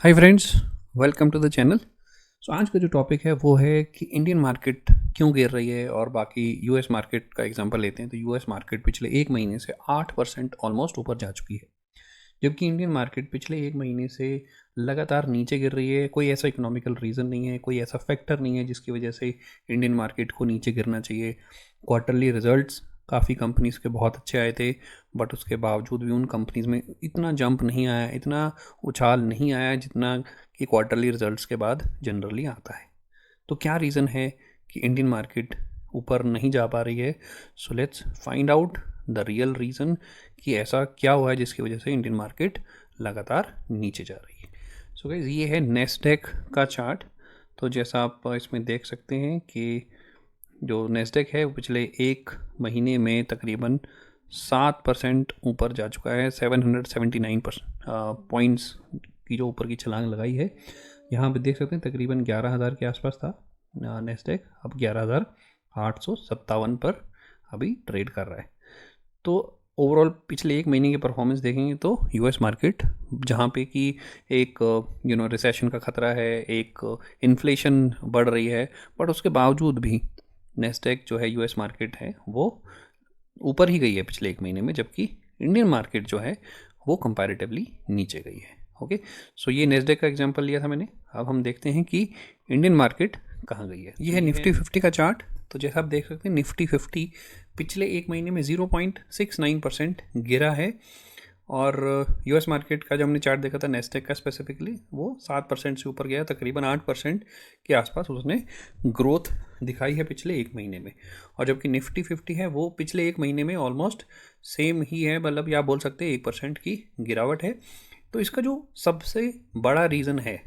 Hi friends, welcome to the channel. So आज का जो टॉपिक है वो है कि इंडियन मार्केट क्यों गिर रही है और बाकी यूएस मार्केट का एग्जांपल लेते हैं तो यूएस मार्केट पिछले एक महीने से 8% ऑलमोस्ट ऊपर जा चुकी है, जबकि इंडियन मार्केट पिछले एक महीने से लगातार नीचे गिर रही है। कोई ऐसा इकोनॉमिकल रीज़न नहीं है, कोई ऐसा फैक्टर नहीं है जिसकी वजह से इंडियन मार्केट को नीचे गिरना चाहिए। क्वार्टरली रिजल्ट्स काफ़ी कंपनीज़ के बहुत अच्छे आए थे, बट उसके बावजूद भी उन कंपनीज़ में इतना जंप नहीं आया, इतना उछाल नहीं आया जितना कि क्वार्टरली रिजल्ट्स के बाद जनरली आता है। तो क्या रीज़न है कि इंडियन मार्केट ऊपर नहीं जा पा रही है? So let's find out the real reason कि ऐसा क्या हुआ है जिसकी वजह से इंडियन मार्केट लगातार नीचे जा रही है। सो गाइस, ये है नेस्डेक का चार्ट। तो जैसा आप इसमें देख सकते हैं कि जो नेस्डेक है वो पिछले एक महीने में तकरीबन 7% ऊपर जा चुका है। 779 पॉइंट्स की जो ऊपर की छलांग लगाई है। यहाँ पे देख सकते हैं तकरीबन 11,000 के आसपास था नेस्डेक, अब 11,857 पर अभी ट्रेड कर रहा है। तो ओवरऑल पिछले एक महीने की परफॉर्मेंस देखेंगे तो यूएस मार्केट, जहाँ पे कि एक रिसेशन का खतरा है, एक इन्फ्लेशन बढ़ रही है, बट उसके बावजूद भी नेस्डेक जो है यूएस मार्केट है वो ऊपर ही गई है पिछले एक महीने में, जबकि इंडियन मार्केट जो है वो कंपैरेटिवली नीचे गई है। ओके, सो ये नेस्डेक का एग्जांपल लिया था मैंने। अब हम देखते हैं कि इंडियन मार्केट कहाँ गई है। ये है निफ्टी 50 का चार्ट। तो जैसा आप देख सकते हैं निफ्टी 50 पिछले एक महीने में 0.69% गिरा है, और यूएस मार्केट का जो हमने चार्ट देखा था नेस्डेक का स्पेसिफिकली, वो 7% से ऊपर गया, तकरीबन 8% के आसपास उसने ग्रोथ दिखाई है पिछले एक महीने में। और जबकि निफ्टी 50 है वो पिछले एक महीने में ऑलमोस्ट सेम ही है, मतलब या बोल सकते हैं 1% की गिरावट है। तो इसका जो सबसे बड़ा रीज़न है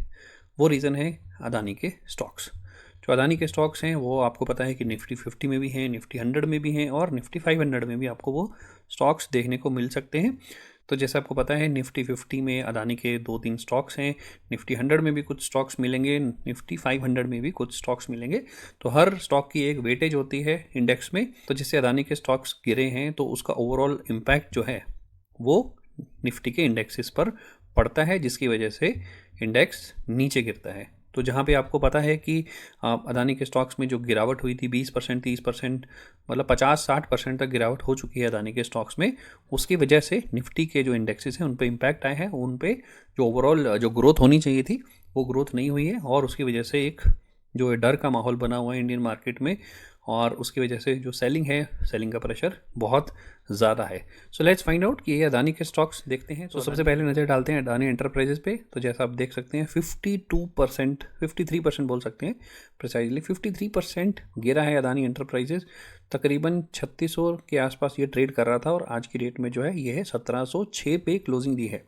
वो रीज़न है अदानी के स्टॉक्स। जो अदानी के स्टॉक्स हैं वो आपको पता है कि निफ्टी 50 में भी हैं, निफ्टी 100 में भी हैं, और निफ्टी 500 में भी आपको वो स्टॉक्स देखने को मिल सकते हैं। तो जैसे आपको पता है निफ्टी 50 में अदानी के 2-3 स्टॉक्स हैं, निफ्टी 100 में भी कुछ स्टॉक्स मिलेंगे, निफ्टी 500 में भी कुछ स्टॉक्स मिलेंगे। तो हर स्टॉक की एक वेटेज होती है इंडेक्स में। तो जैसे अदानी के स्टॉक्स गिरे हैं तो उसका ओवरऑल इम्पैक्ट जो है वो निफ्टी के इंडेक्सेस पर पड़ता है, जिसकी वजह से इंडेक्स नीचे गिरता है। तो जहाँ पे आपको पता है कि अदानी के स्टॉक्स में जो गिरावट हुई थी 20%, 30%, मतलब 50-60% तक गिरावट हो चुकी है अदानी के स्टॉक्स में, उसकी वजह से निफ्टी के जो इंडेक्सेस हैं उन पे इम्पैक्ट आए हैं। उन पे जो ओवरऑल जो ग्रोथ होनी चाहिए थी वो ग्रोथ नहीं हुई है, और उसकी वजह से एक जो डर का माहौल बना हुआ है इंडियन मार्केट में, और उसकी वजह से जो सेलिंग है, सेलिंग का प्रेशर बहुत ज़्यादा है। सो लेट्स फाइंड आउट कि ये अदानी के स्टॉक्स देखते हैं। तो सबसे पहले नज़र डालते हैं अदानी एंटरप्राइजेस पे। तो जैसा आप देख सकते हैं 52%, 53% बोल सकते हैं प्रिसाइजली, 53% गिरा है अदानी एंटरप्राइजेस। तकरीबन 3600 के आसपास ये ट्रेड कर रहा था, और आज की डेट में जो है ये है 1706 पे क्लोजिंग दी है।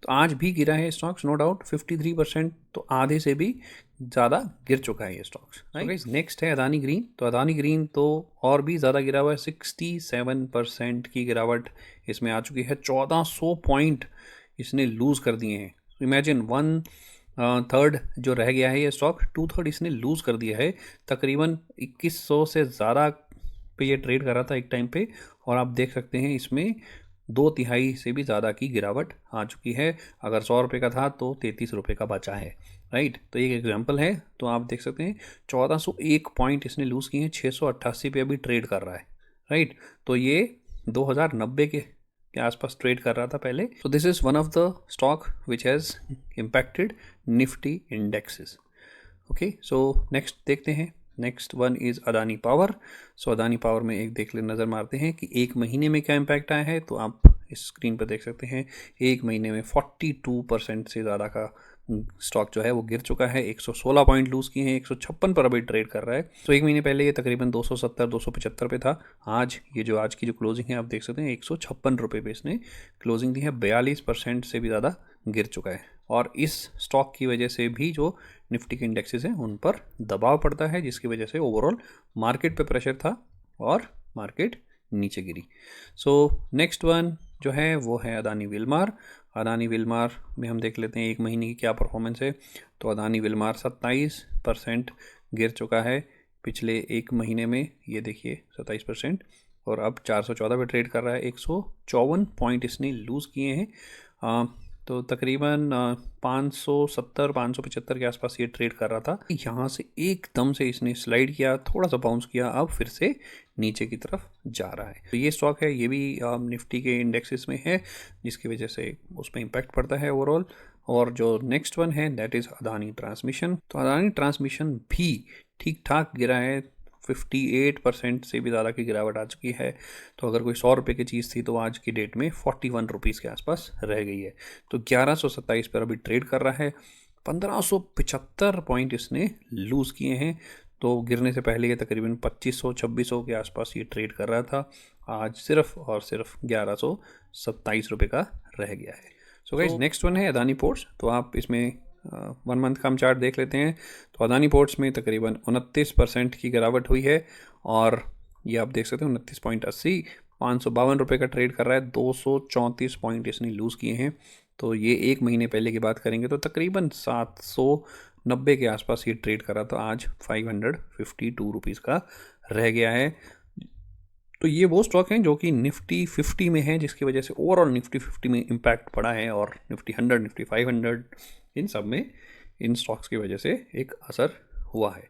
तो आज भी गिरा है स्टॉक्स, नो डाउट 53%, तो आधे से भी ज़्यादा गिर चुका है ये स्टॉक्स। राइट, नेक्स्ट है अदानी ग्रीन। तो अदानी ग्रीन तो और भी ज़्यादा गिरा हुआ है, 67% की गिरावट इसमें आ चुकी है। 1400 पॉइंट इसने लूज़ कर दिए हैं। इमेजिन 1/3 जो रह गया है ये स्टॉक, 2/3 इसने लूज़ कर दिया है। तकरीबन 2100 से ज़्यादा पे ये ट्रेड कर रहा था एक टाइम पे, और आप देख सकते हैं इसमें 2/3 से भी ज़्यादा की गिरावट आ चुकी है। अगर 100 रुपये का था तो 33 रुपये का बचा है। राइट, तो एक एग्जांपल है। तो आप देख सकते हैं 1401 पॉइंट इसने लूज़ किए हैं, 688 पे अभी ट्रेड कर रहा है। राइट, तो ये 2090 के आसपास ट्रेड कर रहा था पहले। तो this is one of the stock which has impacted Nifty indexes. Okay, so next देखते हैं। Next one is Adani power. So Adani power में एक देख ले नज़र मारते हैं कि एक महीने में क्या इम्पैक्ट आया है। तो आप इस स्क्रीन पर देख सकते हैं एक महीने में 42% से ज़्यादा का स्टॉक जो है वो गिर चुका है। 116 पॉइंट लूज़ किए हैं, 156 पर अभी ट्रेड कर रहा है। तो एक महीने पहले ये तकरीबन 270-275 पे था। आज ये जो आज की जो क्लोजिंग है आप देख सकते हैं 156 रुपये पे इसने क्लोजिंग दी है। 42% से भी ज़्यादा गिर चुका है, और इस स्टॉक की वजह से भी जो निफ्टी के इंडेक्सेस हैं उन पर दबाव पड़ता है, जिसकी वजह से ओवरऑल मार्केट पे प्रेशर था और मार्केट नीचे गिरी। सो नेक्स्ट वन जो है वो है अदानी विलमार। अदानी विलमार में हम देख लेते हैं एक महीने की क्या परफॉर्मेंस है। तो अदानी विलमार 27% गिर चुका है पिछले एक महीने में, ये देखिए 27%, और अब 414 पे ट्रेड कर रहा है। 154 पॉइंट इसने लूज़ किए हैं। तो तकरीबन 570-575 के आसपास ये ट्रेड कर रहा था। यहाँ से एकदम से इसने स्लाइड किया, थोड़ा सा बाउंस किया, अब फिर से नीचे की तरफ जा रहा है। तो ये स्टॉक है, ये भी निफ्टी के इंडेक्सेस में है, जिसकी वजह से उसमें इम्पैक्ट पड़ता है ओवरऑल। और जो नेक्स्ट वन है दैट इज़ अदानी ट्रांसमिशन। तो अदानी ट्रांसमिशन भी ठीक ठाक गिरा है, 58% से भी ज़्यादा की गिरावट आ चुकी है। तो अगर कोई 100 रुपये की चीज़ थी तो आज की डेट में 41 रुपीज़ के आसपास रह गई है। तो 1127 पर अभी ट्रेड कर रहा है। 1575 पॉइंट इसने लूज़ किए हैं। तो गिरने से पहले ये तकरीबन 2500-2600 के आसपास ये ट्रेड कर रहा था। आज सिर्फ और सिर्फ 1127 रुपये का रह गया है। सो गाइस नेक्स्ट वन है अदानी पोर्ट्स। तो आप इसमें 1 मंथ का हम चार्ट देख लेते हैं। तो अदानी पोर्ट्स में तकरीबन 29% की गिरावट हुई है और ये आप देख सकते हैं 29.80, 552 रुपये का ट्रेड कर रहा है। 234 पॉइंट इसने लूज़ किए हैं। तो ये एक महीने पहले की बात करेंगे तो तकरीबन 790 के आसपास ये ट्रेड कर रहा था। आज 552 रुपीज़ का रह गया है। तो ये वो स्टॉक हैं जो कि निफ्टी 50 में है, जिसकी वजह से ओवरऑल निफ्टी 50 में इम्पैक्ट पड़ा है और निफ्टी 100, निफ्टी 500 इन सब में इन स्टॉक्स की वजह से एक असर हुआ है।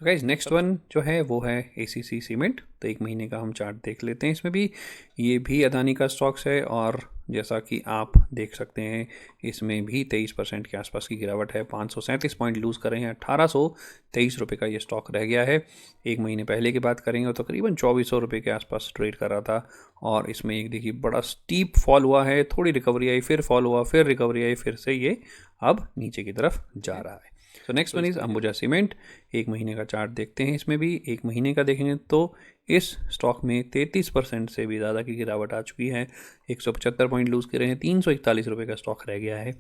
सो गाइज नेक्स्ट वन जो है वो है एसीसी सीमेंट। तो एक महीने का हम चार्ट देख लेते हैं। इसमें भी ये भी अदानी का स्टॉक्स है और जैसा कि आप देख सकते हैं इसमें भी 23% के आसपास की गिरावट है। 537 पॉइंट लूज़ कर रहे हैं। 1823 रुपये का ये स्टॉक रह गया है। एक महीने पहले की बात करेंगे तो तकरीबन 2400 रुपये के आसपास ट्रेड कर रहा था और इसमें एक देखिए बड़ा स्टीप फॉल हुआ है। थोड़ी रिकवरी आई, फिर फॉल हुआ, फिर रिकवरी आई, फिर से ये अब नीचे की तरफ जा रहा है। तो next one is Ambuja cement. एक महीने का चार्ट देखते हैं। इसमें भी एक महीने का देखेंगे तो इस स्टॉक में 33% से भी ज़्यादा की गिरावट आ चुकी है। 175 पॉइंट लूज़ कर रहे हैं। 341 रुपये का स्टॉक रह गया है।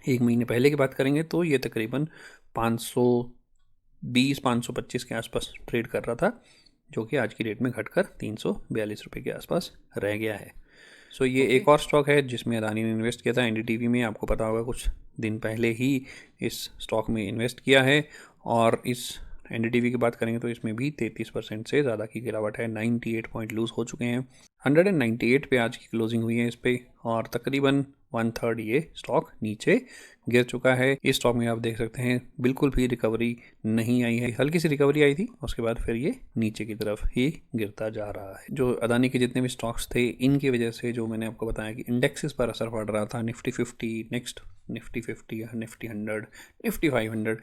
एक महीने पहले की बात करेंगे तो ये तकरीबन 520-525 के आसपास ट्रेड कर रहा था, जो कि आज की डेट में घटकर 342 रुपये के आसपास रह गया है। सो ये एक और स्टॉक है जिसमें अदानी ने इन्वेस्ट किया था एनडीटीवी में। आपको पता होगा कुछ दिन पहले ही इस स्टॉक में इन्वेस्ट किया है और इस एनडीटीवी की बात करेंगे तो इसमें भी 33% से ज़्यादा की गिरावट है। 98 पॉइंट लूज़ हो चुके हैं। 198 पे आज की क्लोजिंग हुई है इस पर और तकरीबन 1/3 ये स्टॉक नीचे गिर चुका है। इस स्टॉक में आप देख सकते हैं बिल्कुल भी रिकवरी नहीं आई है। हल्की सी रिकवरी आई थी, उसके बाद फिर ये नीचे की तरफ ही गिरता जा रहा है। जो अदानी के जितने भी स्टॉक्स थे इनकी वजह से जो मैंने आपको बताया कि इंडेक्सेस पर असर पड़ रहा था, Nifty 50, next Nifty 50, Nifty 100, Nifty 500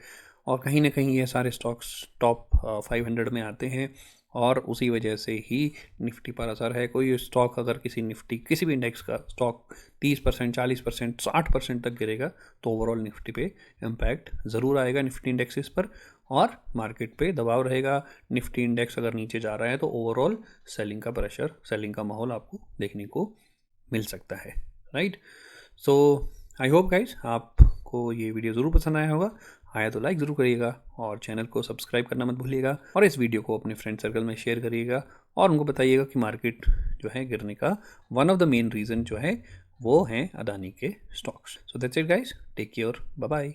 और कहीं ना कहीं ये सारे स्टॉक्स टॉप 500 में आते हैं और उसी वजह से ही निफ्टी पर असर है। कोई स्टॉक अगर निफ्टी किसी भी इंडेक्स का स्टॉक 30%, 40%, 60% तक गिरेगा तो ओवरऑल निफ्टी पे इम्पैक्ट ज़रूर आएगा, निफ्टी इंडेक्सेस पर, और मार्केट पे दबाव रहेगा। निफ्टी इंडेक्स अगर नीचे जा रहा है तो ओवरऑल सेलिंग का प्रेशर, सेलिंग का माहौल आपको देखने को मिल सकता है, right. So I hope guys आपको ये वीडियो ज़रूर पसंद आया होगा। आया तो लाइक ज़रूर करिएगा और चैनल को सब्सक्राइब करना मत भूलिएगा और इस वीडियो को अपने फ्रेंड सर्कल में शेयर करिएगा और उनको बताइएगा कि मार्केट जो है गिरने का one of the main reason जो है वो हैं अदानी के stocks. So that's it guys, take care, bye bye.